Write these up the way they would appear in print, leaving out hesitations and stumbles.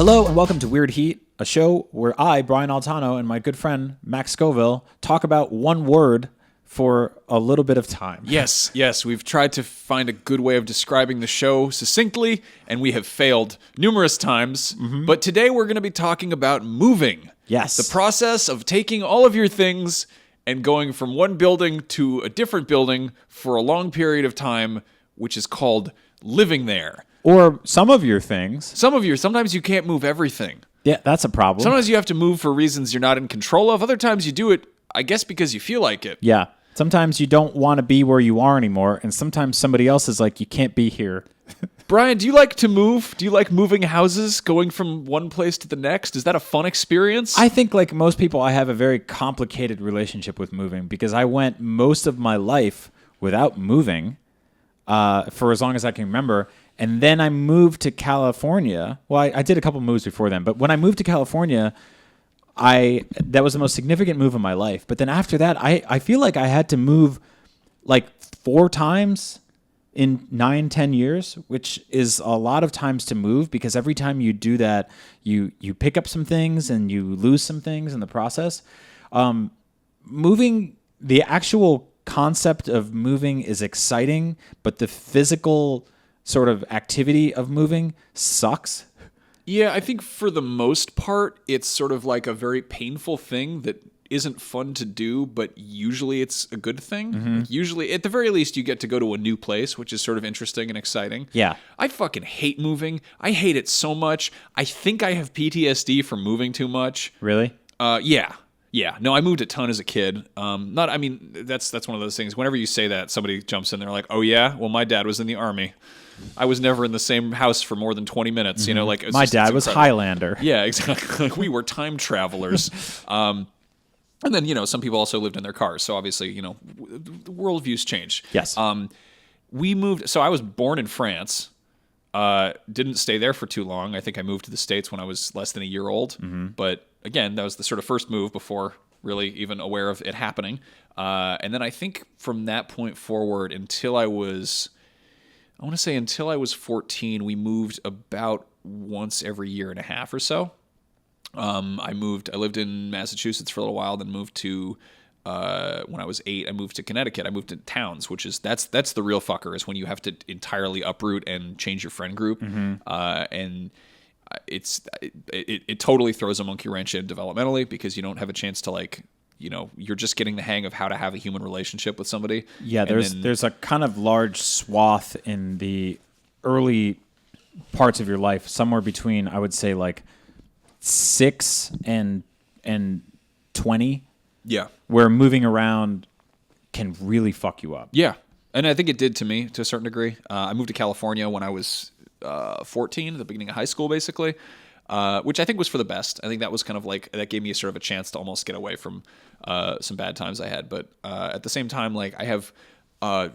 Hello and welcome to Weird Heat, a show where I, Brian Altano, and my good friend Max Scoville talk about one word for a little bit of time. Yes. We've tried to find a good way of describing the show succinctly, and we have failed numerous times. Mm-hmm. But today we're going to be talking about moving. Yes. The process of taking all of your things and going from one building to a different building for a long period of time, which is called living there. Or some of your things. Sometimes you can't move everything. Yeah, that's a problem. Sometimes you have to move for reasons you're not in control of. Other times you do it, I guess, because you feel like it. Yeah. Sometimes you don't want to be where you are anymore, and sometimes somebody else is like, you can't be here. Brian, do you like to move? Do you like moving houses, going from one place to the next? Is that a fun experience? I think, like most people, I have a very complicated relationship with moving because I went most of my life without moving for as long as I can remember. And then I moved to California. Well, I did a couple moves before then, but when I moved to California, that was the most significant move of my life. But then after that, I feel like I had to move like 4 times in 9-10 years, which is a lot of times to move because every time you do that, you pick up some things and you lose some things in the process. Moving, the actual concept of moving is exciting, but the physical sort of activity of moving sucks. Yeah, I think for the most part, it's sort of like a very painful thing that isn't fun to do, but usually it's a good thing. Mm-hmm. Like usually, at the very least, you get to go to a new place, which is sort of interesting and exciting. Yeah. I fucking hate moving. I hate it so much. I think I have PTSD from moving too much. Really? Yeah. No, I moved a ton as a kid. That's one of those things. Whenever you say that, somebody jumps in there like, "Oh yeah, well my dad was in the army. I was never in the same house for more than 20 minutes." You know, like my dad was Highlander. Yeah, exactly. Like we were time travelers. And then some people also lived in their cars. So obviously the worldviews change. Yes. We moved. So I was born in France. Didn't stay there for too long. I think I moved to the States when I was less than a year old. Mm-hmm. But again, that was the sort of first move before really even aware of it happening. And then I think from that point forward until I was 14, we moved about once every year and a half or so. I lived in Massachusetts for a little while, then moved to, when I was 8, I moved to Connecticut. I moved to towns, which is, that's the real fucker, is when you have to entirely uproot and change your friend group. Mm-hmm. And it totally throws a monkey wrench in developmentally because you don't have a chance to you're just getting the hang of how to have a human relationship with somebody. Yeah, there's a kind of large swath in the early parts of your life, somewhere between, I would say, like 6 and 20. Yeah. Where moving around can really fuck you up. Yeah. And I think it did to me to a certain degree. I moved to California when I was 14, at the beginning of high school, basically. Which I think was for the best. I think that was kind of like, that gave me sort of a chance to almost get away from some bad times I had. But at the same time, like I have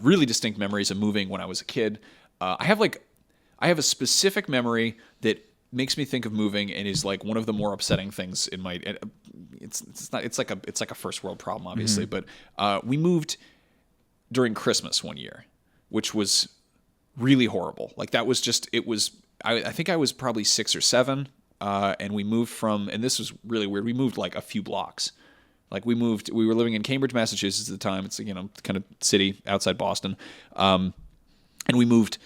really distinct memories of moving when I was a kid. I have a specific memory that makes me think of moving and is like one of the more upsetting things in my. It's like a first world problem, obviously. Mm-hmm. But we moved during Christmas one year, which was really horrible. Like that was just I think I was probably 6 or 7. And we moved and this was really weird. We moved like a few blocks. Like we were living in Cambridge, Massachusetts at the time. It's, kind of city outside Boston. And we moved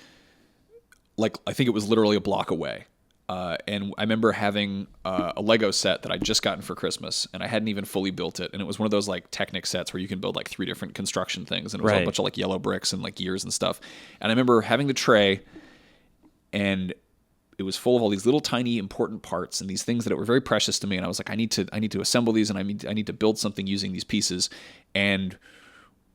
like, I think it was literally a block away. And I remember having a Lego set that I'd just gotten for Christmas and I hadn't even fully built it. And it was one of those like Technic sets where you can build like 3 different construction things. And it was a bunch of like yellow bricks and like gears and stuff. And I remember having the tray and it was full of all these little tiny important parts and these things that were very precious to me. And I was like, I need to assemble these and I need to build something using these pieces. And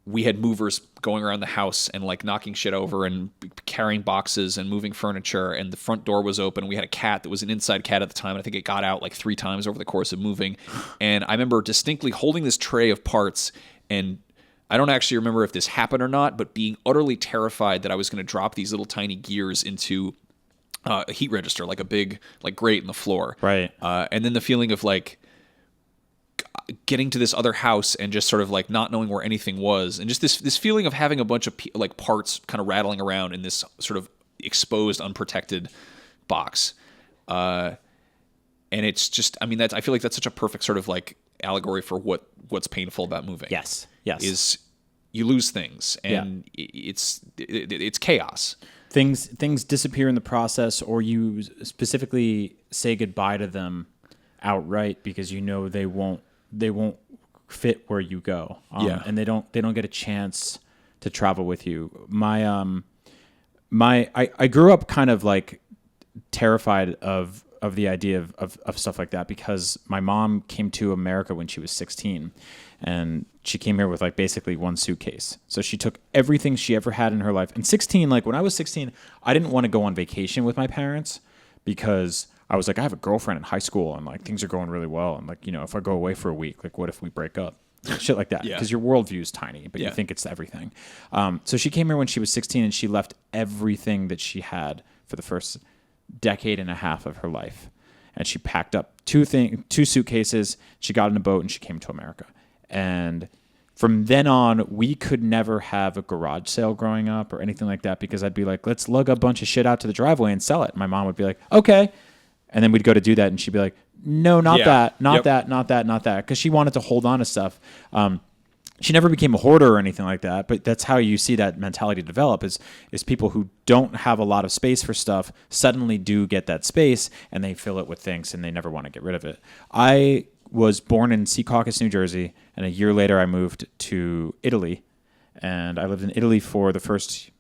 we had movers going around the house and like knocking shit over and carrying boxes and moving furniture. And the front door was open. We had a cat that was an inside cat at the time. And I think it got out like 3 times over the course of moving. And I remember distinctly holding this tray of parts, and I don't actually remember if this happened or not, but being utterly terrified that I was going to drop these little tiny gears into a heat register, like a big like grate in the floor. Right. And then the feeling of like getting to this other house and just sort of like not knowing where anything was, and just this feeling of having a bunch of like parts kind of rattling around in this sort of exposed, unprotected box. And it's just, I mean, I feel like that's such a perfect sort of like allegory for what's painful about moving. Yes. Is you lose things, and it's chaos. Things disappear in the process, or you specifically say goodbye to them outright because you know they won't fit where you go. And they don't get a chance to travel with you. I grew up kind of like terrified of the idea of stuff like that because my mom came to America when she was 16, and she came here with like basically one suitcase. So she took everything she ever had in her life. And 16, like when I was 16, I didn't want to go on vacation with my parents because I was like, I have a girlfriend in high school and like things are going really well. And like, if I go away for a week, like what if we break up? Shit like that. Because your worldview is tiny, but you think it's everything. So she came here when she was 16 and she left everything that she had for the first decade and a half of her life. And she packed up two suitcases. She got in a boat and she came to America. And from then on, we could never have a garage sale growing up or anything like that because I'd be like, let's lug a bunch of shit out to the driveway and sell it. My mom would be like, okay. And then we'd go to do that and she'd be like, no, not that. Because she wanted to hold on to stuff. She never became a hoarder or anything like that, but that's how you see that mentality develop is people who don't have a lot of space for stuff suddenly do get that space and they fill it with things and they never want to get rid of it. I was born in Secaucus, New Jersey, and a year later I moved to Italy, and I lived in Italy for the first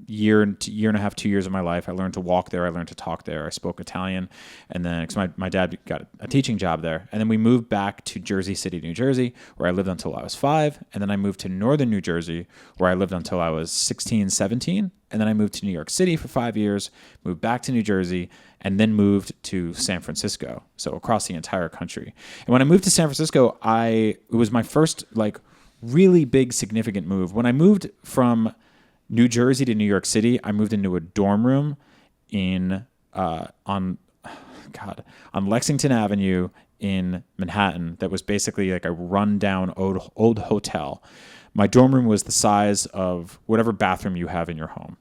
year and a half, 2 years of my life. I learned to walk there. I learned to talk there. I spoke Italian. And then because my dad got a teaching job there. And then we moved back to Jersey City, New Jersey, where I lived until I was 5. And then I moved to northern New Jersey, where I lived until I was 16, 17. And then I moved to New York City for 5 years, moved back to New Jersey, and then moved to San Francisco. So across the entire country. And when I moved to San Francisco, it was my first like really big significant move. When I moved from New Jersey to New York City, I moved into a dorm room on Lexington Avenue in Manhattan that was basically like a rundown old hotel. My dorm room was the size of whatever bathroom you have in your home.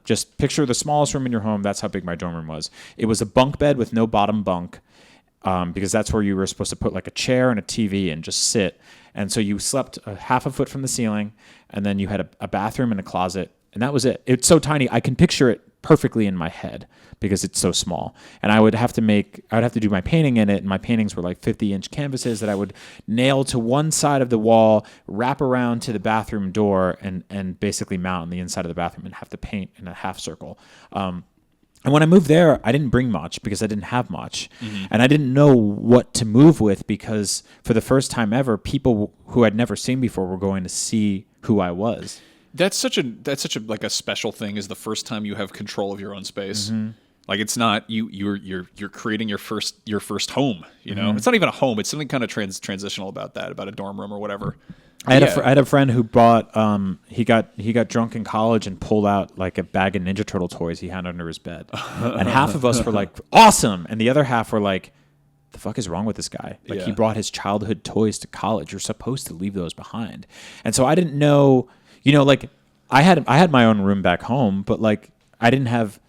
Just picture the smallest room in your home. That's how big my dorm room was. It was a bunk bed with no bottom bunk because that's where you were supposed to put like a chair and a TV and just sit. And so you slept half a foot from the ceiling, and then you had a bathroom and a closet. And that was it. It's so tiny. I can picture it perfectly in my head because it's so small. And I would have to do my painting in it. And my paintings were like 50-inch canvases that I would nail to one side of the wall, wrap around to the bathroom door, and basically mount on the inside of the bathroom and have to paint in a half circle. And when I moved there, I didn't bring much because I didn't have much. Mm-hmm. And I didn't know what to move with because for the first time ever, people who I'd never seen before were going to see who I was. That's such a like a special thing is the first time you have control of your own space. Mm-hmm. Like it's not you're creating your first home, you know? Mm-hmm. It's not even a home, it's something kind of transitional about a dorm room or whatever. I had a friend who bought he got drunk in college and pulled out like a bag of Ninja Turtle toys he had under his bed. And half of us were like, awesome, and the other half were like, the fuck is wrong with this guy? Like he brought his childhood toys to college. You're supposed to leave those behind. And so I didn't know. Like I had my own room back home, but like I didn't have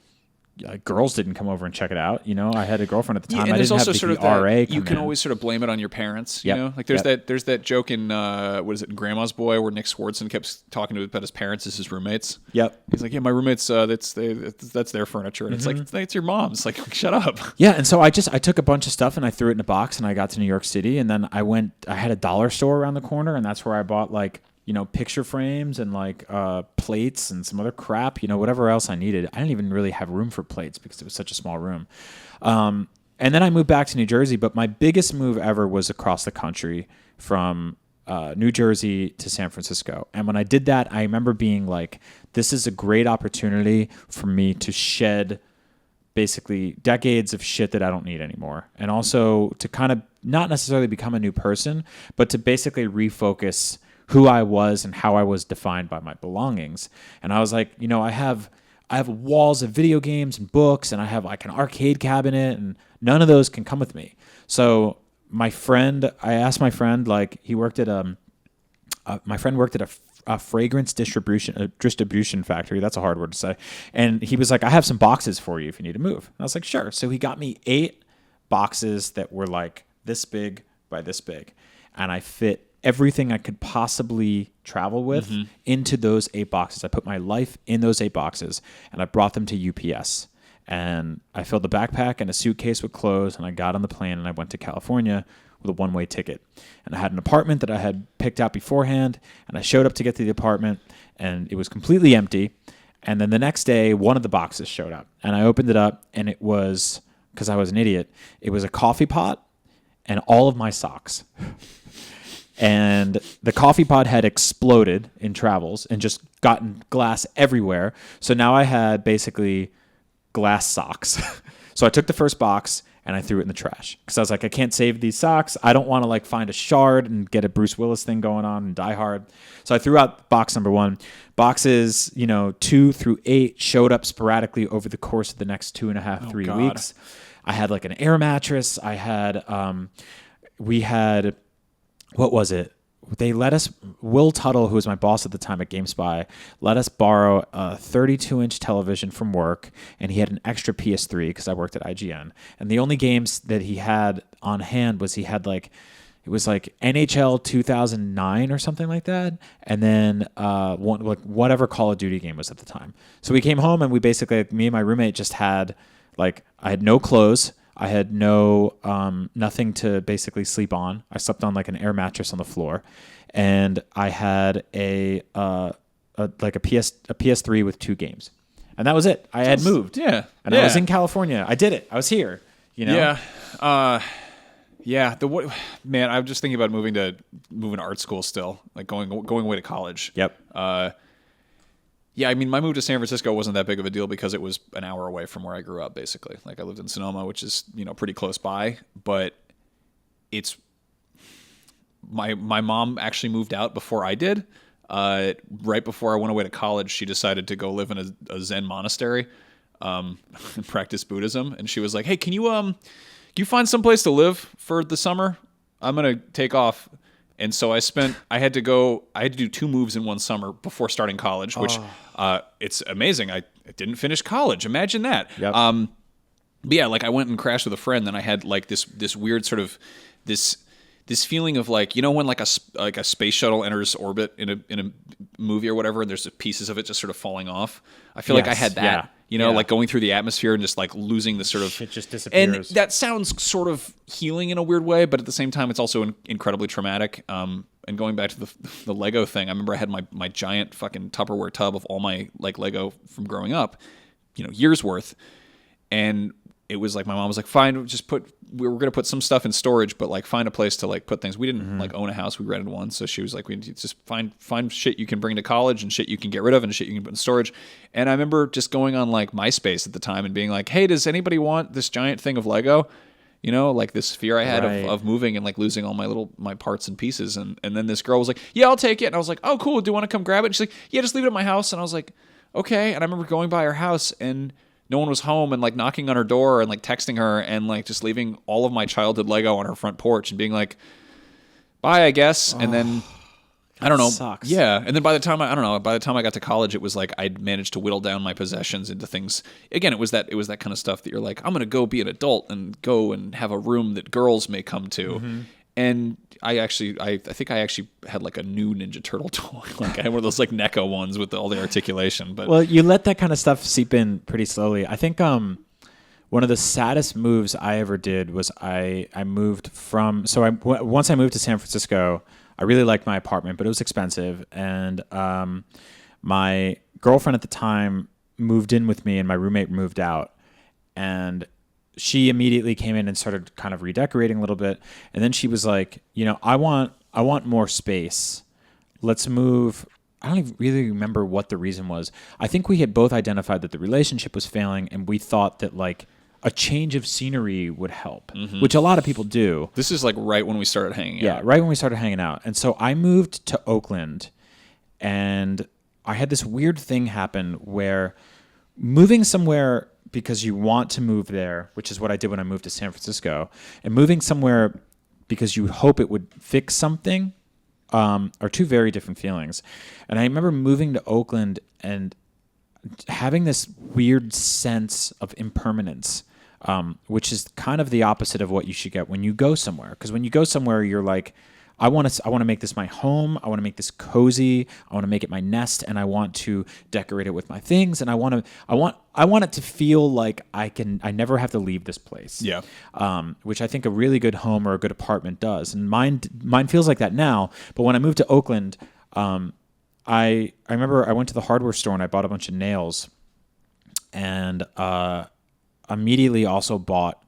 girls didn't come over and check it out. I had a girlfriend at the time. And I didn't have the sort of RA. You can always sort of blame it on your parents. You know, like there's that joke in what is it, in Grandma's Boy, where Nick Swardson kept talking about his parents as his roommates. Yep. He's like, yeah, my roommates. That's their furniture, and mm-hmm. it's like it's your mom's. Like, shut up. Yeah, and so I took a bunch of stuff and I threw it in a box and I got to New York City, and then I had a dollar store around the corner, and that's where I bought like picture frames and like plates and some other crap, whatever else I needed. I didn't even really have room for plates because it was such a small room. And then I moved back to New Jersey, but my biggest move ever was across the country from New Jersey to San Francisco. And when I did that, I remember being like, this is a great opportunity for me to shed basically decades of shit that I don't need anymore. And also to kind of not necessarily become a new person, but to basically refocus who I was and how I was defined by my belongings. And I was like, I have walls of video games and books, and I have like an arcade cabinet, and none of those can come with me. So I asked my friend, like he worked at a fragrance distribution factory. That's a hard word to say. And he was like, I have some boxes for you if you need to move. And I was like, sure. So he got me 8 boxes that were like this big by this big. And I fit everything I could possibly travel with into those 8 boxes. I put my life in those 8 boxes, and I brought them to UPS. And I filled the backpack and a suitcase with clothes, and I got on the plane, and I went to California with a one-way ticket. And I had an apartment that I had picked out beforehand, and I showed up to get to the apartment, and it was completely empty. And then the next day, one of the boxes showed up, and I opened it up, and it was, because I was an idiot, it was a coffee pot and all of my socks. And the coffee pot had exploded in travels and just gotten glass everywhere. So now I had basically glass socks. So I took the first box and I threw it in the trash because I was like, I can't save these socks. I don't want to like find a shard and get a Bruce Willis thing going on and Die Hard. So I threw out box number 1. Boxes, 2 through 8 showed up sporadically over the course of the next 2.5, 3 weeks. I had like an air mattress. I had, we had, what was it? They let us, Will Tuttle, who was my boss at the time at GameSpy, let us borrow a 32-inch television from work, and he had an extra PS3 because I worked at IGN. And the only games that he had on hand was he had like, it was like NHL 2009 or something like that, and then whatever Call of Duty game was at the time. So we came home, and we basically, me and my roommate just had, like, I had no clothes. I had nothing to basically sleep on. I slept on like an air mattress on the floor, and I had a PS3 with 2 games, and that was it. I had moved, and I was in California. I did it. I was here. Yeah. Man, I'm just thinking about moving to art school still, like going away to college. Yep. Yeah, I mean, my move to San Francisco wasn't that big of a deal because it was an hour away from where I grew up, basically. Like, I lived in Sonoma, which is, pretty close by, but it's... My mom actually moved out before I did. Right before I went away to college, she decided to go live in a Zen monastery and practice Buddhism, and she was like, hey, can you find someplace to live for the summer? I'm going to take off. And so I had to do 2 moves in one summer before starting college, which it's amazing. I didn't finish college. Imagine that. Yep. But yeah, like I went and crashed with a friend, then I had like this weird sort of this feeling of like, when like a space shuttle enters orbit in a movie or whatever, and there's pieces of it just sort of falling off. I feel like I had that. Like going through the atmosphere and just like losing the sort of... Shit just disappears. And that sounds sort of healing in a weird way, but at the same time, it's also incredibly traumatic. And going back to the Lego thing, I remember I had my giant fucking Tupperware tub of all my like Lego from growing up, years worth. And it was like, my mom was like, fine, we were going to put some stuff in storage, but like find a place to like put things. We didn't like own a house. We rented one. So she was like, we need to just find shit you can bring to college and shit you can get rid of and shit you can put in storage. And I remember just going on like MySpace at the time and being like, hey, does anybody want this giant thing of Lego? Like this fear I had of moving and like losing all my parts and pieces. And then this girl was like, yeah, I'll take it. And I was like, oh, cool. Do you want to come grab it? And she's like, yeah, just leave it at my house. And I was like, okay. And I remember going by her house and no one was home and like knocking on her door and like texting her and like just leaving all of my childhood Lego on her front porch and being like, bye, I guess. And then I don't know. Sucks. Yeah. And then by the time I got to college, it was like I'd managed to whittle down my possessions into things. Again, it was that kind of stuff that you're like, I'm going to go be an adult and go and have a room that girls may come to. Mm-hmm. And I think I actually had like a new Ninja Turtle toy. Like I had one of those like NECA ones with all the articulation. But well, you let that kind of stuff seep in pretty slowly. I think one of the saddest moves I ever did was I moved from. So once I moved to San Francisco, I really liked my apartment, but it was expensive. And my girlfriend at the time moved in with me, and my roommate moved out. And she immediately came in and started kind of redecorating a little bit. And then she was like, I want more space. Let's move. I don't even really remember what the reason was. I think we had both identified that the relationship was failing, and we thought that like a change of scenery would help, which a lot of people do. This is like right when we started hanging out. Yeah, right when we started hanging out. And so I moved to Oakland, and I had this weird thing happen where moving somewhere because you want to move there, which is what I did when I moved to San Francisco, and moving somewhere because you hope it would fix something are 2 very different feelings. And I remember moving to Oakland and having this weird sense of impermanence, which is kind of the opposite of what you should get when you go somewhere. Because when you go somewhere, you're like, I want to make this my home. I want to make this cozy. I want to make it my nest, and I want to decorate it with my things. And I want it to feel like I never have to leave this place. Yeah. Which I think a really good home or a good apartment does. And mine feels like that now. But when I moved to Oakland, I remember I went to the hardware store and I bought a bunch of nails, and immediately also bought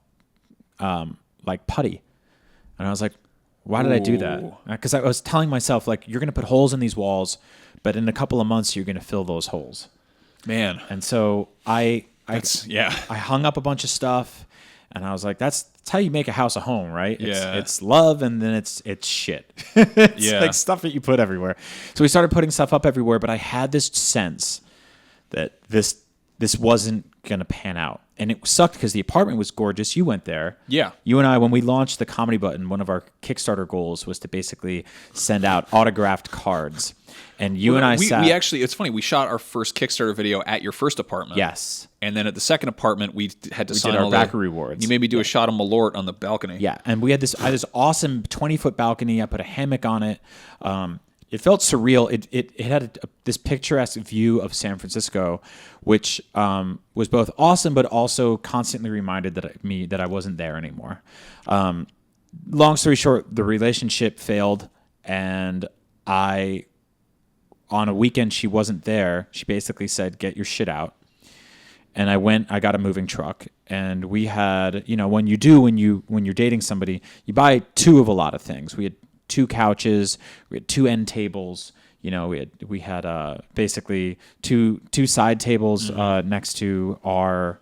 like putty, and I was like, why did I do that? Because I was telling myself, like, you're going to put holes in these walls, but in a couple of months you're going to fill those holes. Man. And so I hung up a bunch of stuff, and I was like, that's how you make a house a home, right? It's love, and then it's shit. It's like stuff that you put everywhere. So we started putting stuff up everywhere, but I had this sense that this wasn't going to pan out. And it sucked because the apartment was gorgeous. You went there. Yeah. You and I, when we launched the Comedy Button, one of our Kickstarter goals was to basically send out autographed cards. And we actually, it's funny, we shot our first Kickstarter video at your first apartment. Yes. And then at the second apartment, we had to sign did our all backer rewards. You made me do a shot of Malort on the balcony. Yeah. And I had this awesome 20-foot balcony. I put a hammock on it. It felt surreal. It had this picturesque view of San Francisco, which was both awesome, but also constantly reminded that I wasn't there anymore. Long story short, the relationship failed, and on a weekend she wasn't there. She basically said, "Get your shit out." And I got a moving truck, and we had, when you're dating somebody, you buy two of a lot of things. We had 2 couches, we had 2 end tables, we had basically two side tables next to our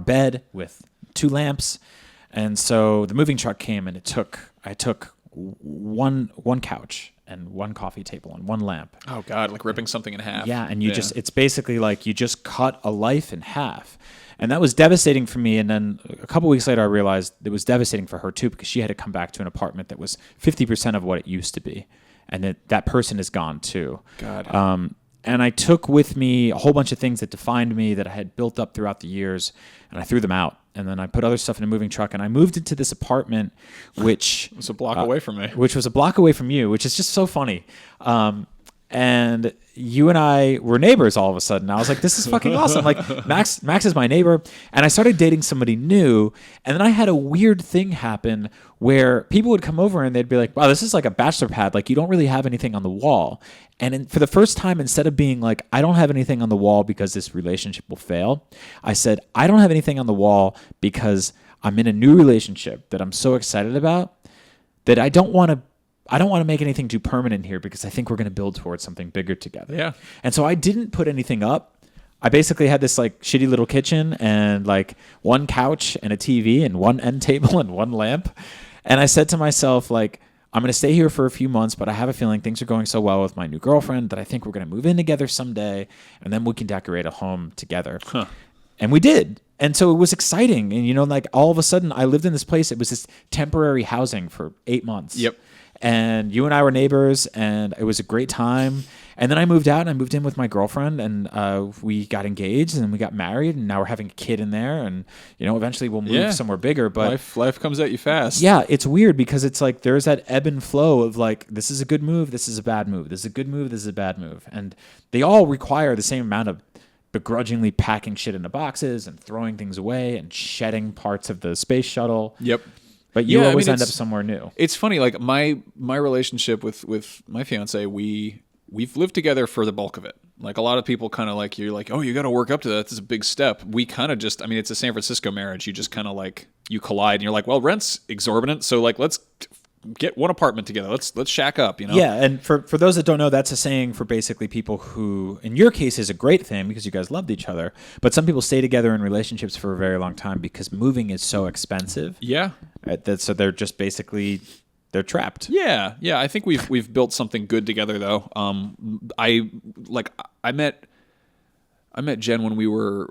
bed with 2 lamps. And so the moving truck came, and I took one couch and 1 coffee table and 1 lamp. Oh God, like ripping something in half. Yeah, and it's basically like you just cut a life in half. And that was devastating for me. And then a couple weeks later, I realized it was devastating for her too, because she had to come back to an apartment that was 50% of what it used to be. And that person is gone too. God. And I took with me a whole bunch of things that defined me that I had built up throughout the years, and I threw them out. And then I put other stuff in a moving truck, and I moved into this apartment, which was a block away from me. Which was a block away from you, which is just so funny. And you and I were neighbors all of a sudden. I was like, this is fucking awesome. Like, Max is my neighbor. And I started dating somebody new. And then I had a weird thing happen where people would come over and they'd be like, wow, this is like a bachelor pad. Like, you don't really have anything on the wall. And for the first time, instead of being like, I don't have anything on the wall because this relationship will fail, I said, I don't have anything on the wall because I'm in a new relationship that I'm so excited about that I don't want to make anything too permanent here, because I think we're going to build towards something bigger together. Yeah. And so I didn't put anything up. I basically had this like shitty little kitchen and like 1 couch and a TV and 1 end table and 1 lamp. And I said to myself, like, I'm going to stay here for a few months, but I have a feeling things are going so well with my new girlfriend that I think we're going to move in together someday, and then we can decorate a home together. Huh. And we did. And so it was exciting. And, like, all of a sudden I lived in this place. It was this temporary housing for 8 months. Yep. And you and I were neighbors, and it was a great time. And then I moved out, and I moved in with my girlfriend, and we got engaged, and then we got married, and now we're having a kid in there, and eventually we'll move somewhere bigger. But life comes at you fast. Yeah, it's weird because it's like there's that ebb and flow of like, this is a good move, this is a bad move, this is a good move, this is a bad move, and they all require the same amount of begrudgingly packing shit into boxes and throwing things away and shedding parts of the space shuttle. Yep. But you always end up somewhere new. It's funny, like my relationship with my fiance, we've lived together for the bulk of it. Like, a lot of people kind of like, you're like, oh, you got to work up to that. This is a big step. We kind of just, it's a San Francisco marriage. You just kind of like, you collide and you're like, well, rent's exorbitant, so like, let's get 1 apartment together. Let's shack up, Yeah, and for those that don't know, that's a saying for basically people who, in your case, is a great thing because you guys loved each other. But some people stay together in relationships for a very long time because moving is so expensive. Yeah. So they're just basically, they're trapped. Yeah. I think we've built something good together though. I met Jen when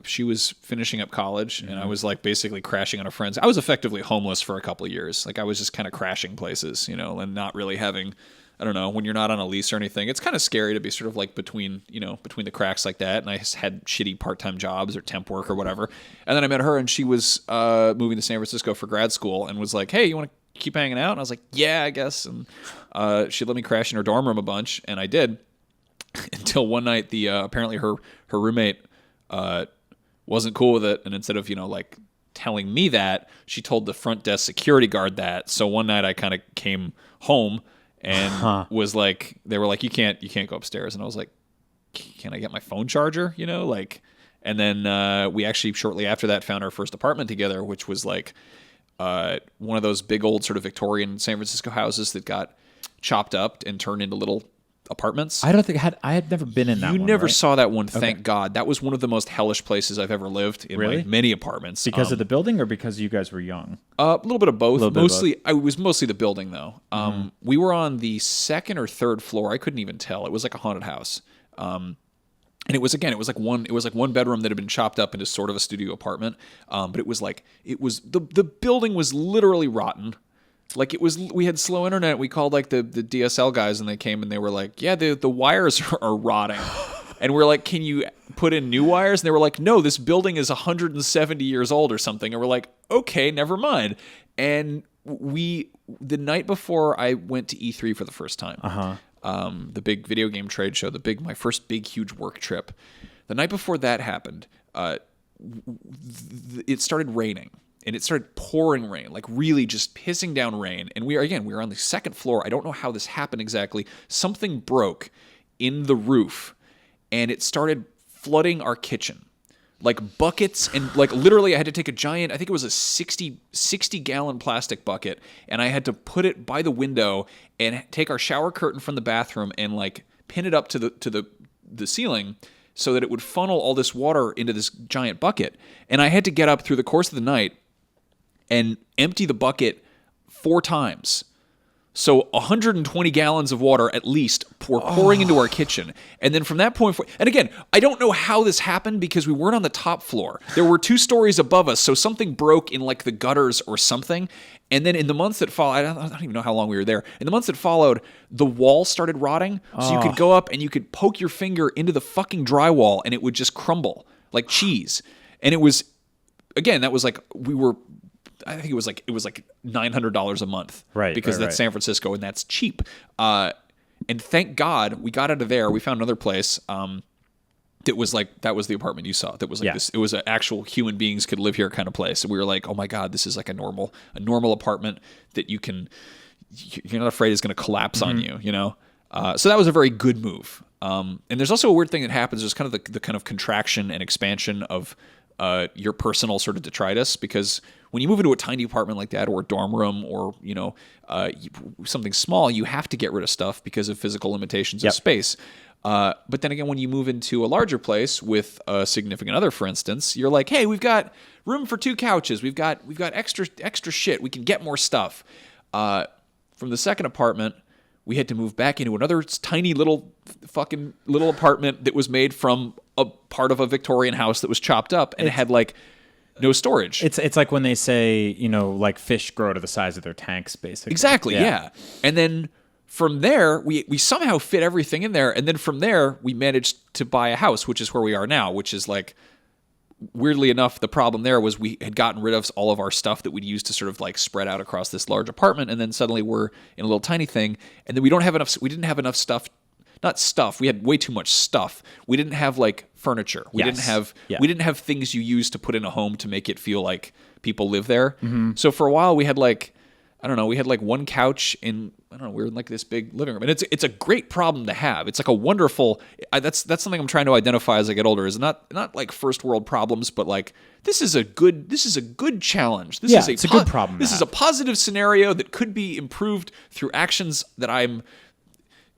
she was finishing up college, and I was like basically crashing on a friend's. I was effectively homeless for a couple of years. Like, I was just kind of crashing places, and not really having I don't know, when you're not on a lease or anything, it's kind of scary to be sort of like between the cracks like that. And I had shitty part-time jobs or temp work or whatever. And then I met her, and she was moving to San Francisco for grad school, and was like, hey, you want to keep hanging out? And I was like, yeah, I guess. And she let me crash in her dorm room a bunch, and I did. Until one night, apparently her roommate wasn't cool with it, and instead of like telling me that, she told the front desk security guard that. So one night I kind of came home and was like, they were like, you can't go upstairs, and I was like, can I get my phone charger? And then we actually shortly after that found our first apartment together, which was like one of those big old sort of Victorian San Francisco houses that got chopped up and turned into little apartments. I don't think I had never been in that one. You never right? saw that one, thank God. That was one of the most hellish places I've ever lived in Really? like many apartments. Because of the building or because you guys were young? A little bit of both. Little bit of both. It was mostly the building though. We were on the second or third floor. I couldn't even tell. It was like a haunted house. And it was like one bedroom that had been chopped up into sort of a studio apartment. But the building was literally rotten. Like we had slow internet. We called like the DSL guys, and they came and they were like, yeah, the wires are rotting. And we're like, can you put in new wires? And they were like, no, this building is 170 years old or something. And we're like, okay, never mind. And the night before I went to E3 for the first time, the big video game trade show, my first big, huge work trip, the night before that happened, it started raining. And it started pouring rain, like really just pissing down rain. And we were on the second floor. I don't know how this happened exactly. Something broke in the roof, and it started flooding our kitchen. Like buckets, and like literally I had to take a giant, I think it was a 60 gallon plastic bucket, and I had to put it by the window and take our shower curtain from the bathroom and like pin it up to the ceiling so that it would funnel all this water into this giant bucket. And I had to get up through the course of the night and empty the bucket 4 times. So 120 gallons of water at least pouring into our kitchen. And then from that point forward, and again, I don't know how this happened because we weren't on the top floor. There were 2 stories above us, so something broke in like the gutters or something. And then in the months that followed, I don't even know how long we were there. In the months that followed, the wall started rotting. So you could go up and you could poke your finger into the fucking drywall and it would just crumble like cheese. And it was, again, that was like, I think it was like $900 a month, right? Because that's San Francisco and that's cheap. And thank God we got out of there. We found another place. That was the apartment you saw. That was like this. It was an actual human beings could live here kind of place. And we were like, oh my God, this is like a normal apartment that you're not afraid is going to collapse on you. So that was a very good move. And there's also a weird thing that happens. There's kind of the kind of contraction and expansion of your personal sort of detritus, because when you move into a tiny apartment like that, or a dorm room, or something small, you have to get rid of stuff because of physical limitations of space. But then again, when you move into a larger place with a significant other, for instance, you're like, hey, we've got room for 2 couches. We've got extra shit. We can get more stuff. From the second apartment, we had to move back into another tiny little apartment that was made from a part of a Victorian house that was chopped up, and it had like no storage. It's like when they say, like fish grow to the size of their tanks, basically. Exactly, yeah. And then from there, we somehow fit everything in there, and then from there, we managed to buy a house, which is where we are now, which is like, weirdly enough, the problem there was we had gotten rid of all of our stuff that we'd used to sort of like spread out across this large apartment, and then suddenly we're in a little tiny thing, and then we didn't have enough stuff. Not stuff. We had way too much stuff. We didn't have like furniture. We didn't have things you use to put in a home to make it feel like people live there. Mm-hmm. So for a while we had like, we had like 1 couch in, we were in like this big living room. And it's a great problem to have. It's like a wonderful, that's something I'm trying to identify as I get older, is not like first world problems, but like, this is a good challenge. It's a good problem. This is a positive scenario that could be improved through actions that I'm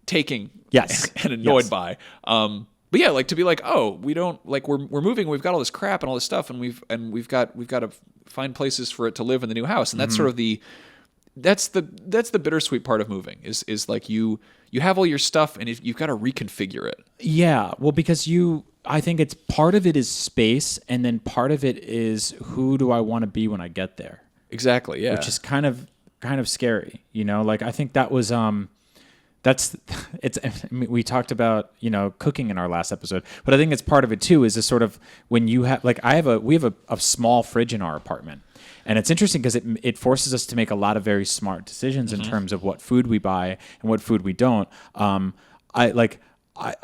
taking and annoyed by. But yeah, like to be like, oh, we don't like we're moving, we've got all this crap and all this stuff, and we've got to find places for it to live in the new house, and that's sort of that's the bittersweet part of moving is like you have all your stuff and you've got to reconfigure it. Yeah, well, because I think it's part of it is space, and then part of it is who do I want to be when I get there. Exactly. Yeah, which is kind of scary. Like I think that was That's it's. I mean, we talked about cooking in our last episode, but I think it's part of it too. Is this sort of when you have like we have a small fridge in our apartment, and it's interesting because it forces us to make a lot of very smart decisions in terms of what food we buy and what food we don't. I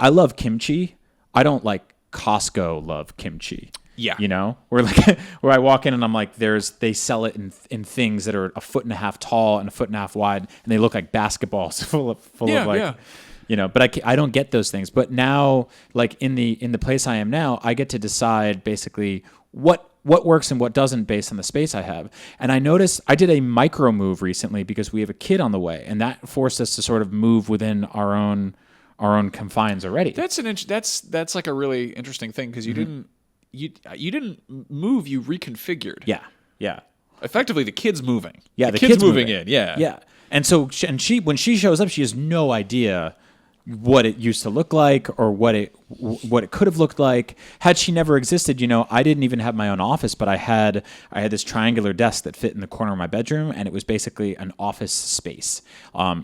love kimchi. I don't like Costco love kimchi. Yeah. Where I walk in and I'm like, they sell it in things that are a foot and a half tall and a foot and a half wide, and they look like basketballs full of but I don't get those things. But now, like in the place I am now, I get to decide basically what works and what doesn't based on the space I have. And I noticed I did a micro move recently because we have a kid on the way, and that forced us to sort of move within our own confines already. That's that's like a really interesting thing because you didn't move, you reconfigured. Yeah. Effectively, the kid's moving. Yeah, the kid's moving in. Yeah. Yeah. And so, when she shows up, she has no idea what it used to look like or what it could have looked like had she never existed. I didn't even have my own office, but I had this triangular desk that fit in the corner of my bedroom, and it was basically an office space.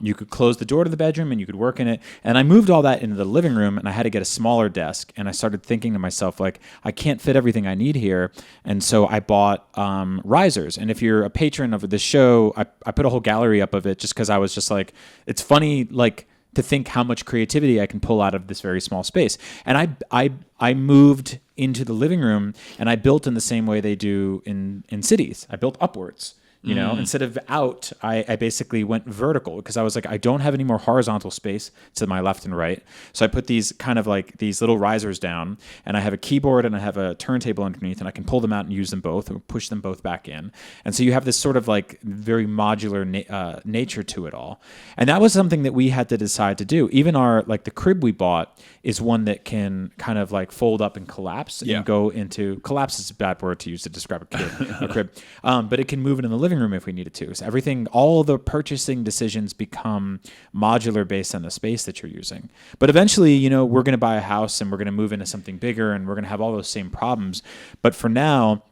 You could close the door to the bedroom and you could work in it. And I moved all that into the living room, and I had to get a smaller desk. And I started thinking to myself, like, I can't fit everything I need here. And so I bought risers. And if you're a patron of this show, I put a whole gallery up of it just because I was just like, it's funny, like, to think how much creativity I can pull out of this very small space. And I moved into the living room, and I built in the same way they do in cities. I built upwards. Instead of out, I basically went vertical because I was like, I don't have any more horizontal space to my left and right. So I put these kind of like these little risers down, and I have a keyboard and I have a turntable underneath, and I can pull them out and use them both or push them both back in. And so you have this sort of like very modular nature to it all. And that was something that we had to decide to do. Even the crib we bought is one that can kind of like fold up and collapse and go into collapse is a bad word to use to describe a crib, but it can move it in the living room if we needed to. So all the purchasing decisions become modular based on the space that you're using. But eventually, we're going to buy a house and we're going to move into something bigger, and we're going to have all those same problems. But for now,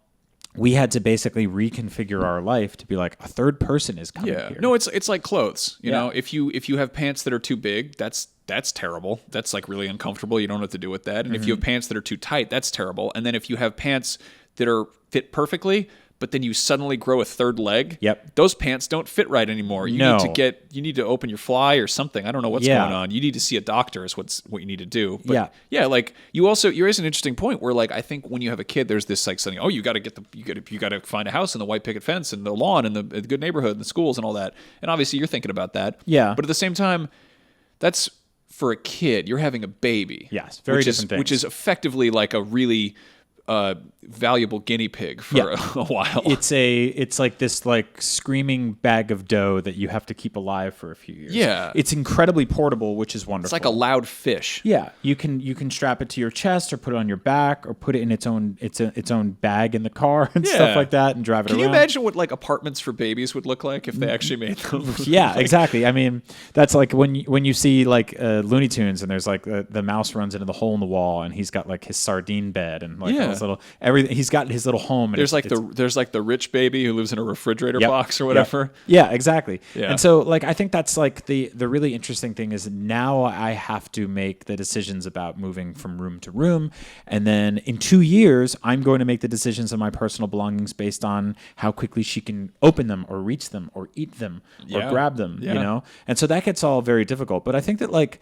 we had to basically reconfigure our life to be like a third person is coming here. No, it's like clothes. You know, if you have pants that are too big, that's terrible. That's like really uncomfortable. You don't know what to do with that. And if you have pants that are too tight, that's terrible. And then if you have pants that fit perfectly, but then you suddenly grow a third leg. Yep. Those pants don't fit right anymore. You need to open your fly or something. I don't know what's going on. You need to see a doctor is what you need to do. But like you raise an interesting point where like I think when you have a kid, there's this like something, you got to find a house and the white picket fence and the lawn and the good neighborhood and the schools and all that. And obviously you're thinking about that. Yeah. But at the same time, that's for a kid. You're having a baby. Yes. Very different things. Which is effectively like a really valuable guinea pig for a while. It's like this like screaming bag of dough that you have to keep alive for a few years. Yeah. It's incredibly portable, which is wonderful. It's like a loud fish. Yeah. You can strap it to your chest or put it on your back or put it in its own bag in the car and stuff like that and drive it around. Can you imagine what like apartments for babies would look like if they actually made them? Yeah, exactly. I mean, that's like when you see like Looney Tunes and there's like the mouse runs into the hole in the wall and he's got like his sardine bed and like everything. He's got his little home. And there's the rich baby who lives in a refrigerator box or whatever. Yeah, exactly. Yeah. And so like I think that's like the really interesting thing is now I have to make the decisions about moving from room to room, and then in 2 years I'm going to make the decisions on my personal belongings based on how quickly she can open them or reach them or eat them or grab them. Yeah. And so that gets all very difficult. But I think that like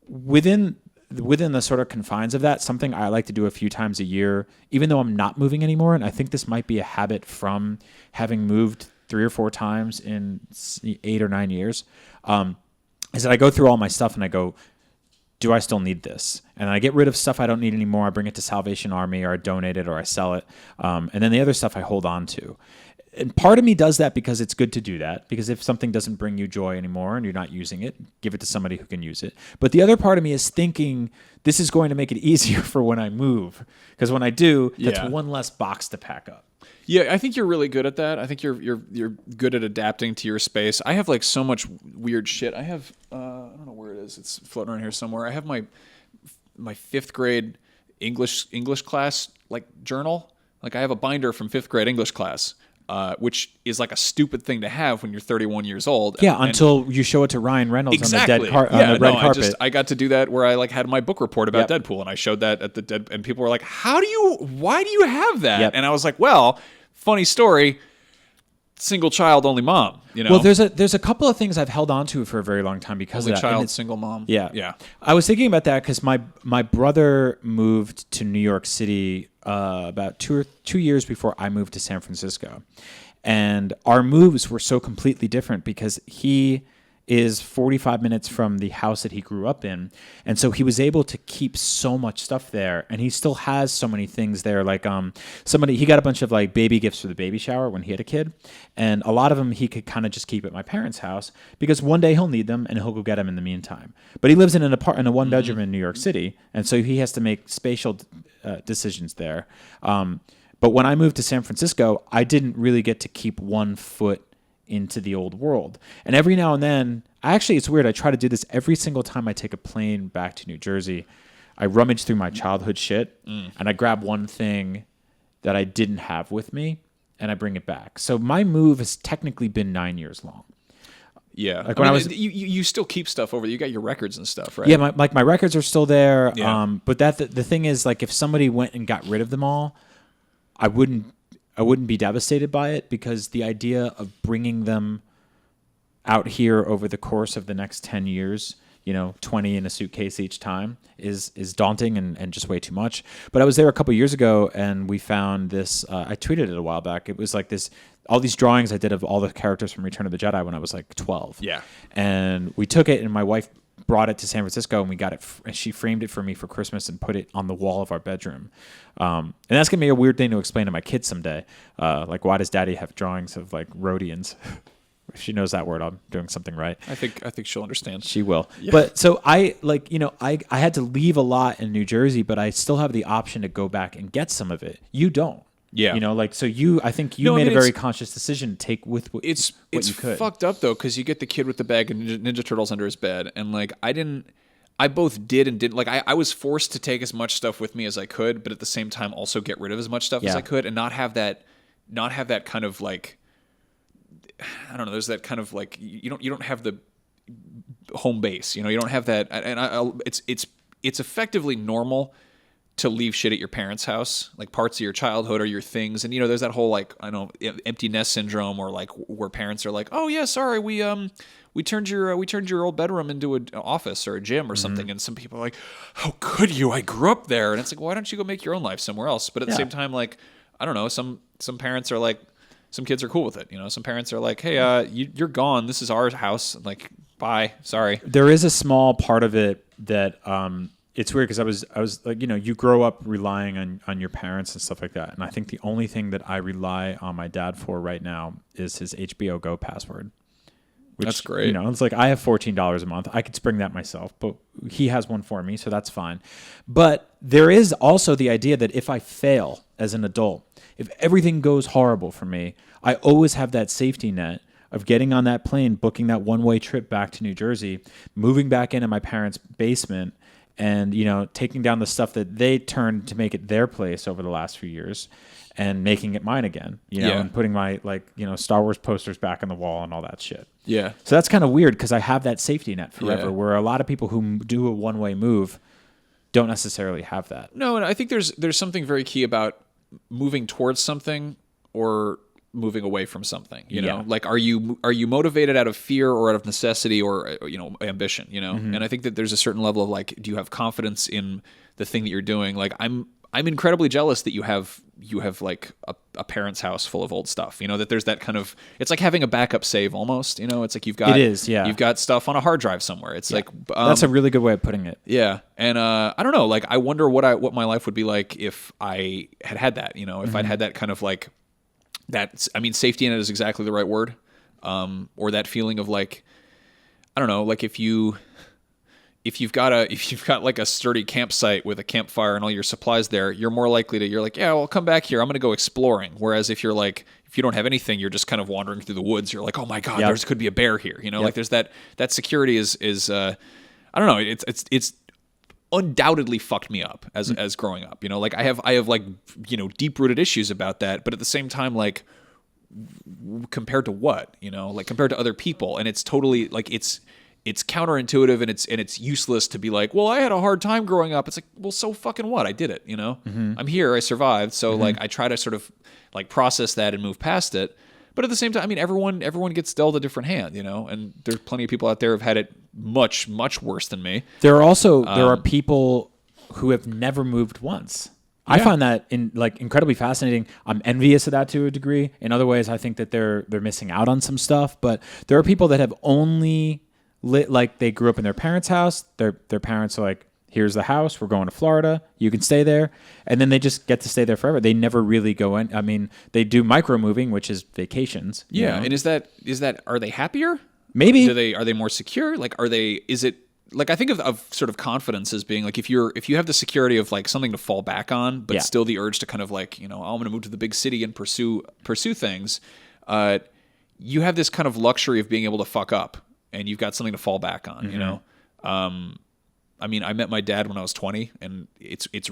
within the sort of confines of that, something I like to do a few times a year, even though I'm not moving anymore, and I think this might be a habit from having moved 3 or 4 times in 8 or 9 years, is that I go through all my stuff and I go, do I still need this? And I get rid of stuff I don't need anymore. I bring it to Salvation Army or I donate it or I sell it. And then the other stuff I hold on to. And part of me does that because it's good to do that, because if something doesn't bring you joy anymore and you're not using it, give it to somebody who can use it. But the other part of me is thinking this is going to make it easier for when I move, because when I do, that's one less box to pack up. Yeah, I think you're really good at that. I think you're good at adapting to your space. I have like so much weird shit. I have I don't know where it is. It's floating around here somewhere. I have my 5th grade English class like journal. Like I have a binder from 5th grade English class. which is like a stupid thing to have when you're 31 years old. Yeah, until you show it to Ryan Reynolds on the red carpet. I got to do that where I like had my book report about Deadpool, and I showed that at the and people were like, why do you have that? Yep. And I was like, well, funny story, single child, only mom. Well, there's a couple of things I've held on to for a very long time because only of that. child, single mom. Yeah. I was thinking about that because my brother moved to New York City about 2 years before I moved to San Francisco. And our moves were so completely different because he is 45 minutes from the house that he grew up in. And so he was able to keep so much stuff there. And he still has so many things there. Like he got a bunch of like baby gifts for the baby shower when he had a kid. And a lot of them he could kind of just keep at my parents' house because one day he'll need them and he'll go get them in the meantime. But he lives in a one bedroom in New York City. And so he has to make spatial decisions there. But when I moved to San Francisco, I didn't really get to keep one foot into the old world. And every now and then, it's weird. I try to do this every single time I take a plane back to New Jersey. I rummage through my childhood shit and I grab one thing that I didn't have with me and I bring it back. So my move has technically been 9 years long. Yeah. Like when you still keep stuff over there. You got your records and stuff, right? Yeah. My records are still there. Yeah. But the thing is, like, if somebody went and got rid of them all, I wouldn't be devastated by it because the idea of bringing them out here over the course of the next 10 years, 20 in a suitcase each time is daunting and just way too much. But I was there a couple years ago and we found this, I tweeted it a while back. It was like all these drawings I did of all the characters from Return of the Jedi when I was like 12. Yeah. And we took it and my wife brought it to San Francisco and we got it. And she framed it for me for Christmas and put it on the wall of our bedroom. And that's gonna be a weird thing to explain to my kids someday. Like, why does Daddy have drawings of like Rhodians? If she knows that word, I'm doing something right. I think she'll understand. She will. Yeah. But so I had to leave a lot in New Jersey, but I still have the option to go back and get some of it. You don't. Yeah. I think you made a very conscious decision to take with what you could. It's fucked up though, because you get the kid with the bag of Ninja Turtles under his bed, and like I both did and didn't. Like I was forced to take as much stuff with me as I could, but at the same time also get rid of as much stuff as I could, and not have that kind of like, I don't know. There's that kind of like you don't have the home base. You don't have that, and it's effectively normal to leave shit at your parents' house, like parts of your childhood or your things. And, there's that whole, like, I don't know, empty nest syndrome, or like where parents are like, oh yeah, sorry, we turned your old bedroom into an office or a gym or something. And some people are like, how could you? I grew up there. And it's like, why don't you go make your own life somewhere else? But at the same time, like, I don't know, some parents are like, some kids are cool with it. Some parents are like, hey, you're gone. This is our house. Like, bye. Sorry. There is a small part of it that, it's weird because I was like, you grow up relying on your parents and stuff like that. And I think the only thing that I rely on my dad for right now is his HBO Go password. Which, that's great. It's like I have $14 a month. I could spring that myself, but he has one for me, so that's fine. But there is also the idea that if I fail as an adult, if everything goes horrible for me, I always have that safety net of getting on that plane, booking that one-way trip back to New Jersey, moving back into my parents' basement, and taking down the stuff that they turned to make it their place over the last few years and making it mine again, and putting my Star Wars posters back on the wall and all that shit. Yeah. So that's kind of weird because I have that safety net forever where a lot of people who do a one-way move don't necessarily have that. No, and I think there's something very key about moving towards something or moving away from something, like, are you motivated out of fear or out of necessity or, ambition, And I think that there's a certain level of like, do you have confidence in the thing that you're doing? Like I'm incredibly jealous that you have like a parent's house full of old stuff, that there's that kind of, it's like having a backup save almost, it's like you've got stuff on a hard drive somewhere. It's like, that's a really good way of putting it. Yeah. And, I don't know, like, I wonder what my life would be like if I had that, if I'd had that kind of like, safety net is exactly the right word. Or that feeling of like, I don't know, like if you've got like a sturdy campsite with a campfire and all your supplies there, you're more likely you're like, yeah, well, come back here. I'm going to go exploring. Whereas if you don't have anything, you're just kind of wandering through the woods. You're like, oh my God, there could be a bear here. Like there's that security is I don't know. It's undoubtedly fucked me up as growing up. Like I have like, deep rooted issues about that. But at the same time, like compared to what, you know, like compared to other people. And it's totally like it's counterintuitive, and it's useless to be like, well, I had a hard time growing up. It's like, well, so fucking what? I did it, you know. I'm here, I survived. So like I try to sort of like process that and move past it. But at the same time, I mean, everyone gets dealt a different hand, you know, and there's plenty of people out there who've had it much, much worse than me. There are people who have never moved once. I find that incredibly fascinating. I'm envious of that to a degree. In other ways, I think that they're missing out on some stuff. But there are people that have only like they grew up in their parents' house. Their parents are like, here's the house. We're going to Florida. You can stay there. And then they just get to stay there forever. They never really go in. I mean, they do micro moving, which is vacations. Yeah. You know? And is that, are they happier? Maybe. Are they more secure? Like, is it like, I think of sort of confidence as being like, if you have the security of like something to fall back on, but still the urge to kind of like, you know, I'm going to move to the big city and pursue things. You have this kind of luxury of being able to fuck up, and you've got something to fall back on, you know? I mean, I met my dad when I was 20, and it's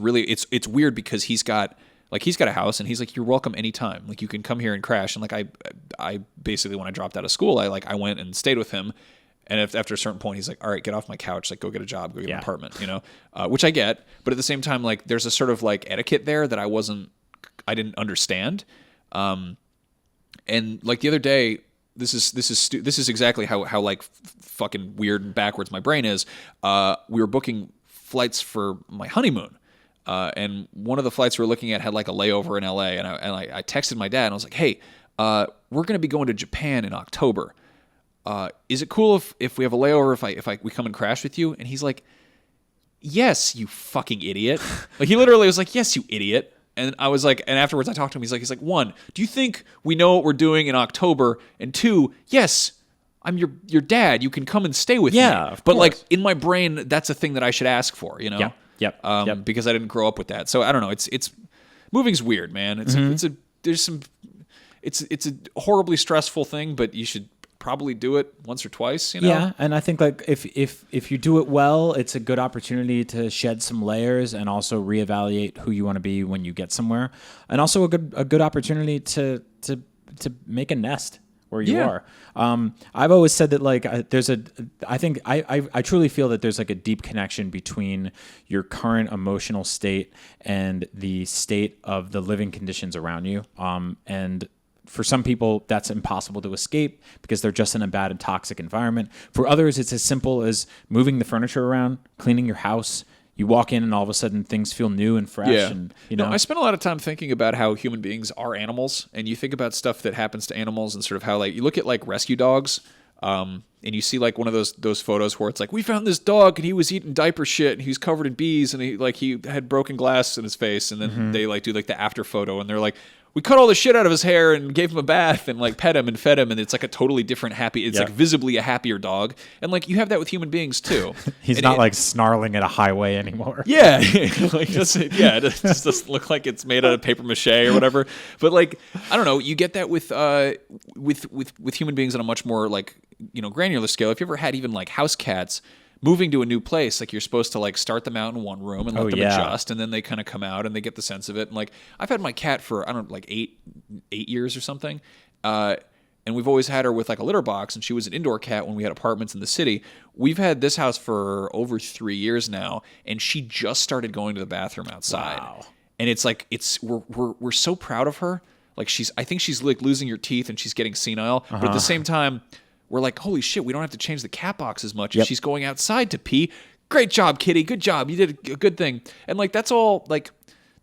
weird because he's got a house, and he's like, you're welcome anytime. Like, you can come here and crash. And like, I basically, when I dropped out of school, I went and stayed with him. And after a certain point, he's like, all right, get off my couch. Like, go get a job, go get an apartment, you know, which I get. But at the same time, like, there's a sort of like etiquette there that I didn't understand. And like the other day, this is exactly how like fucking weird and backwards my brain is. We were booking flights for my honeymoon, and one of the flights we were looking at had like a layover in LA, and I texted my dad and I was like, hey, we're gonna be going to Japan in October. Is it cool if we have a layover if we come and crash with you? And he's like, yes, you fucking idiot. Like, he literally was like, yes, you idiot. And I was like, and afterwards I talked to him. He's like, one, do you think we know what we're doing in October? And two, yes, I'm your dad. You can come and stay with me. Yeah, but like in my brain, that's a thing that I should ask for, you know? Yep. Because I didn't grow up with that. So I don't know. It's moving's weird, man. It's a horribly stressful thing, but you should probably do it once or twice, you know? Yeah, and I think like if you do it well, it's a good opportunity to shed some layers and also reevaluate who you want to be when you get somewhere, and also a good opportunity to make a nest where you are. I've always said that like I truly feel that there's like a deep connection between your current emotional state and the state of the living conditions around you, and for some people, that's impossible to escape because they're just in a bad and toxic environment. For others, it's as simple as moving the furniture around, cleaning your house. You walk in and all of a sudden things feel new and fresh. Yeah. And, you know, I spent a lot of time thinking about how human beings are animals, and you think about stuff that happens to animals and sort of how like you look at like rescue dogs, and you see like one of those photos where it's like, we found this dog and he was eating diaper shit and he was covered in bees and he had broken glass in his face, and then they like do like the after photo and they're like, we cut all the shit out of his hair and gave him a bath and like pet him and fed him, and it's like a totally different it's like visibly a happier dog. And like you have that with human beings too. He's not like snarling at a highway anymore. Yeah, like it just doesn't look like it's made out of paper mache or whatever. But like I don't know, you get that with human beings on a much more like, you know, granular scale. If you ever had even like house cats moving to a new place, like you're supposed to like start them out in one room and let them adjust, and then they kind of come out and they get the sense of it. And like I've had my cat for, I don't know, like eight years or something. And we've always had her with like a litter box, and she was an indoor cat when we had apartments in the city. We've had this house for over 3 years now, and she just started going to the bathroom outside. Wow. And it's like, we're so proud of her. Like I think she's like losing her teeth and she's getting senile, but at the same time, we're like, holy shit, we don't have to change the cat box as much. If she's going outside to pee. Great job, kitty. Good job. You did a good thing. And like, that's all like,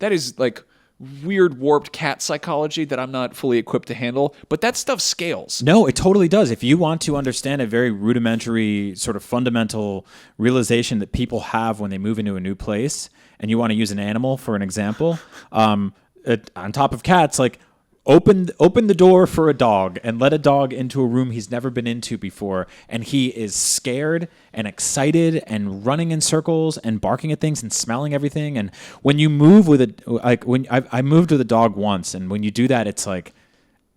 that is like weird warped cat psychology that I'm not fully equipped to handle, but that stuff scales. No, it totally does. If you want to understand a very rudimentary sort of fundamental realization that people have when they move into a new place, and you want to use an animal for an example, on top of cats, like, Open the door for a dog and let a dog into a room he's never been into before, and he is scared and excited and running in circles and barking at things and smelling everything. And when you move with I moved with a dog once, and when you do that, it's like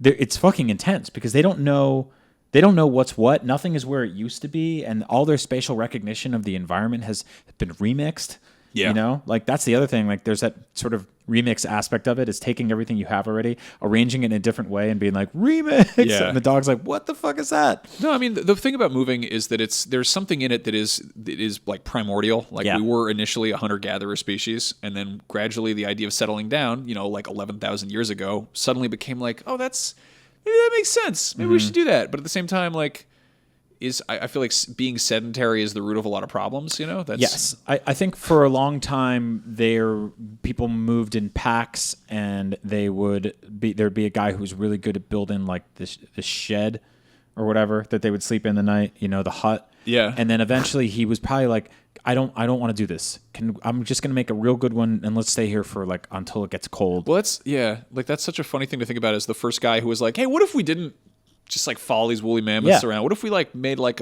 it's fucking intense because they don't know what's what. Nothing is where it used to be, and all their spatial recognition of the environment has been remixed. Yeah. You know, like that's the other thing. Like there's that sort of remix aspect of it, is taking everything you have already, arranging it in a different way and being like, remix. Yeah. And the dog's like, what the fuck is that? No, I mean the thing about moving is that there's something in it that is like primordial. Like we were initially a hunter-gatherer species, and then gradually the idea of settling down, you know, like 11,000 years ago, suddenly became like, oh, maybe that makes sense. Maybe we should do that. But at the same time, like, I feel like being sedentary is the root of a lot of problems. You know, yes. I think for a long time people moved in packs, and there'd be a guy who was really good at building like this shed or whatever that they would sleep in the night. You know, the hut. Yeah. And then eventually he was probably like, I don't want to do this. I'm just gonna make a real good one, and let's stay here for like until it gets cold. Well, that's such a funny thing to think about. As the first guy who was like, hey, what if we didn't just like follow these woolly mammoths around? What if we like made like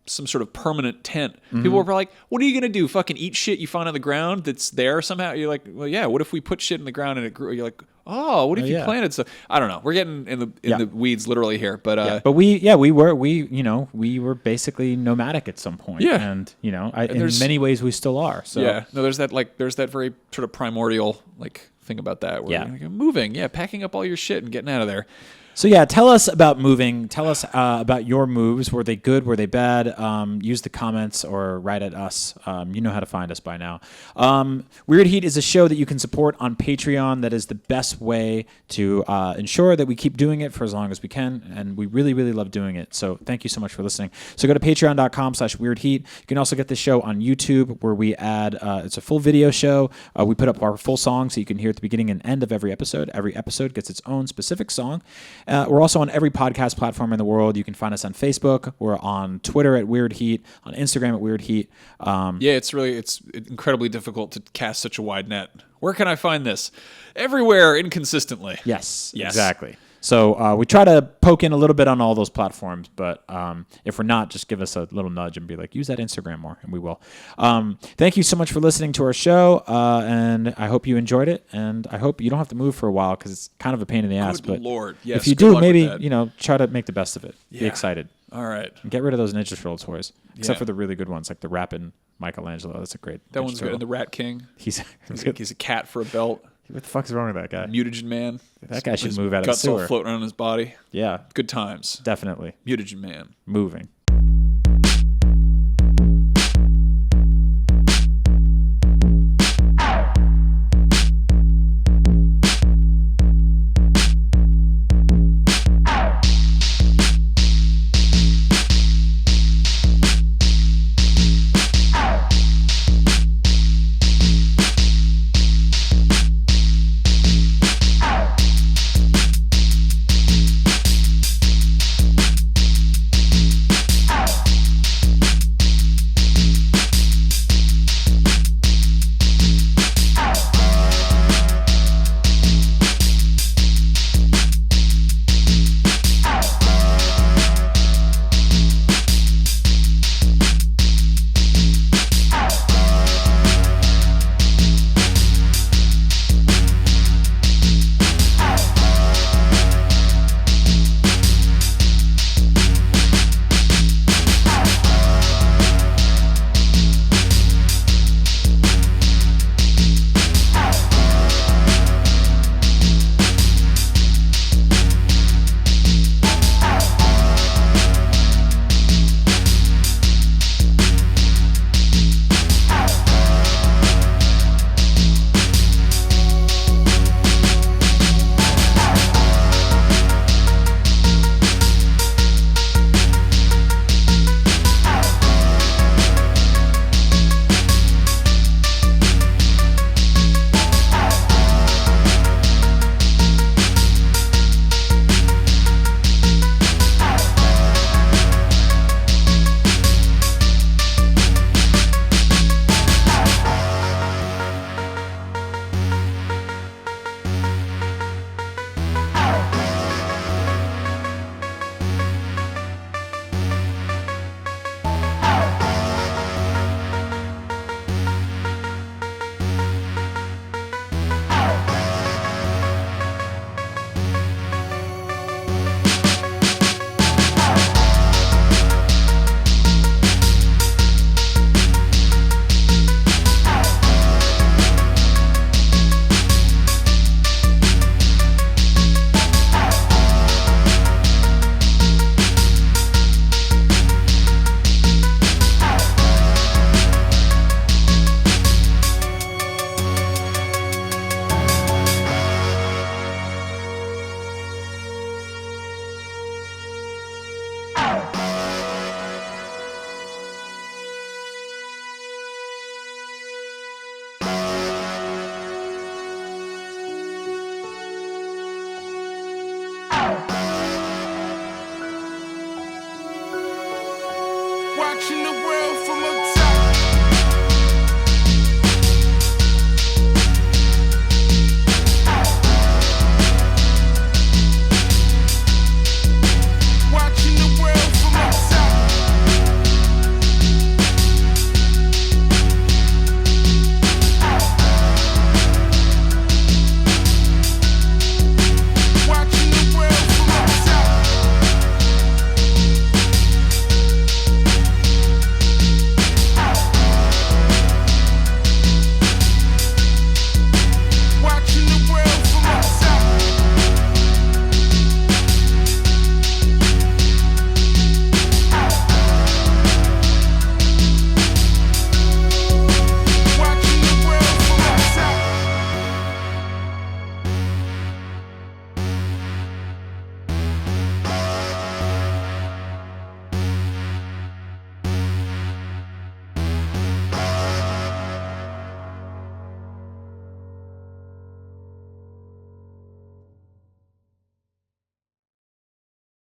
some sort of permanent tent? People were like, what are you gonna do? Fucking eat shit you find on the ground that's there somehow? You're like, well, yeah. What if we put shit in the ground and it grew? You're like, oh, what if you planted stuff? I don't know. We're getting in the weeds literally here, but but we were basically nomadic at some point. Yeah, and you know, in many ways we still are. So yeah, no, there's that very sort of primordial like thing about that. Where you're moving, packing up all your shit and getting out of there. So yeah, tell us about moving. Tell us about your moves. Were they good? Were they bad? Use the comments or write at us. You know how to find us by now. Weird Heat is a show that you can support on Patreon. That is the best way to ensure that we keep doing it for as long as we can, and we really, really love doing it. So thank you so much for listening. So go to patreon.com/weirdheat. You can also get this show on YouTube, where we add, it's a full video show. We put up our full song so you can hear at the beginning and end of every episode. Every episode gets its own specific song. We're also on every podcast platform in the world. You can find us on Facebook. We're on Twitter at Weird Heat, on Instagram at Weird Heat. It's incredibly difficult to cast such a wide net. Where can I find this? Everywhere, inconsistently. Yes. Exactly. So we try to poke in a little bit on all those platforms, but if we're not, just give us a little nudge and be like, use that Instagram more, and we will. Thank you so much for listening to our show, and I hope you enjoyed it, and I hope you don't have to move for a while, because it's kind of a pain in the ass. But Lord. Yes, if you do, maybe try to make the best of it. Be excited. All right. And get rid of those Ninja Turtle toys, except for the really good ones, like the Rappin' Michelangelo. That's a great. That one's good. And the Rat King. He's a cat for a belt. What the fuck is wrong with that guy? Mutagen Man. That guy should move out of the sewer. Guts all floating around his body. Yeah. Good times. Definitely. Mutagen Man. Moving. Watching the world from up top.